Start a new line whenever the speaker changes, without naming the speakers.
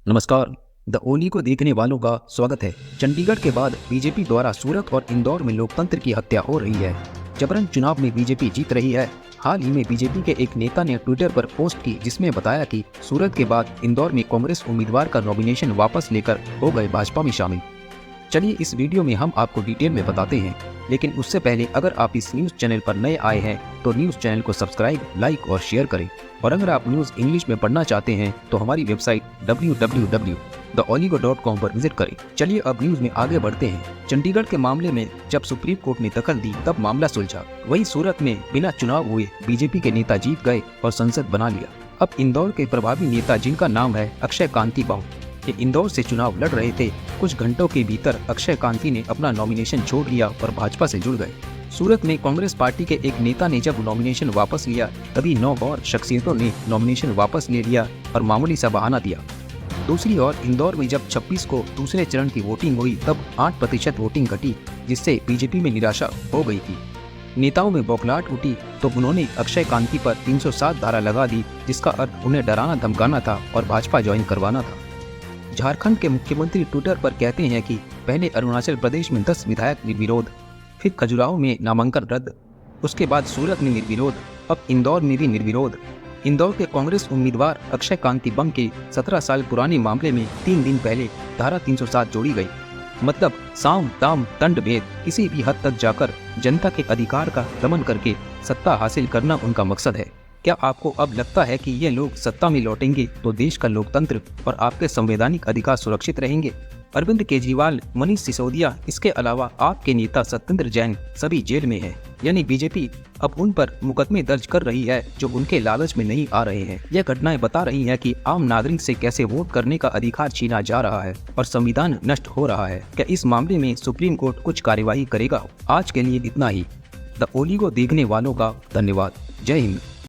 नमस्कार। द ओली को देखने वालों का स्वागत है। चंडीगढ़ के बाद बीजेपी द्वारा सूरत और इंदौर में लोकतंत्र की हत्या हो रही है। जबरन चुनाव में बीजेपी जीत रही है। हाल ही में बीजेपी के एक नेता ने ट्विटर पर पोस्ट की जिसमें बताया कि सूरत के बाद इंदौर में कांग्रेस उम्मीदवार का नॉमिनेशन वापस लेकर हो गए भाजपा में शामिल। चलिए इस वीडियो में हम आपको डिटेल में बताते हैं, लेकिन उससे पहले अगर आप इस न्यूज़ चैनल पर नए आए हैं तो न्यूज़ चैनल को सब्सक्राइब, लाइक और शेयर करें। और अगर आप न्यूज़ इंग्लिश में पढ़ना चाहते हैं तो हमारी वेबसाइट www.theoligo.com पर विजिट करें। चलिए अब न्यूज़ में आगे बढ़ते हैं। चंडीगढ़ के मामले में जब सुप्रीम कोर्ट ने दखल दी तब मामला सुलझा। वहीं सूरत में बिना चुनाव हुए बीजेपी के नेता जीत गए और संसद बना लिया। अब इंदौर के प्रभावी नेता जिनका नाम है अक्षय कांति बम, ये इंदौर से चुनाव लड़ रहे थे। कुछ घंटों के भीतर अक्षय कांति ने अपना नॉमिनेशन छोड़ लिया और भाजपा से जुड़ गए। सूरत में कांग्रेस पार्टी के एक नेता ने जब नॉमिनेशन वापस लिया तभी 9 और शख्सियतों ने नॉमिनेशन वापस ले लिया और मामूली सा बहाना दिया। दूसरी ओर इंदौर में जब 26 को दूसरे चरण की वोटिंग हुई तब 8% वोटिंग घटी, जिससे बीजेपी में निराशा हो गई थी। नेताओं में बौखलाहट उठी तो उन्होंने अक्षय कांति पर 307 धारा लगा दी, जिसका अर्थ उन्हें डराना धमकाना था और भाजपा ज्वाइन करवाना था। झारखंड के मुख्यमंत्री ट्विटर पर कहते हैं कि पहले अरुणाचल प्रदेश में 10 विधायक निर्विरोध, फिर खजुराहो में नामांकन रद्द, उसके बाद सूरत में निर्विरोध, अब इंदौर में भी निर्विरोध। इंदौर के कांग्रेस उम्मीदवार अक्षय कांति बम के 17 साल पुराने मामले में 3 दिन पहले धारा 307 जोड़ी गई। मतलब साम दाम दंड भेद किसी भी हद तक जाकर जनता के अधिकार का दमन करके सत्ता हासिल करना उनका मकसद है। क्या आपको अब लगता है कि ये लोग सत्ता में लौटेंगे तो देश का लोकतंत्र और आपके संवैधानिक अधिकार सुरक्षित रहेंगे? अरविंद केजरीवाल, मनीष सिसोदिया, इसके अलावा आपके नेता सत्येंद्र जैन सभी जेल में हैं। यानी बीजेपी अब उन पर मुकदमे दर्ज कर रही है जो उनके लालच में नहीं आ रहे हैं। यह घटनाएं बता रही हैं कि आम नागरिक से कैसे वोट करने का अधिकार छीना जा रहा है और संविधान नष्ट हो रहा है। क्या इस मामले में सुप्रीम कोर्ट कुछ कार्यवाही करेगा? आज के लिए इतना ही। द ओली को देखने वालों का धन्यवाद। जय हिंद।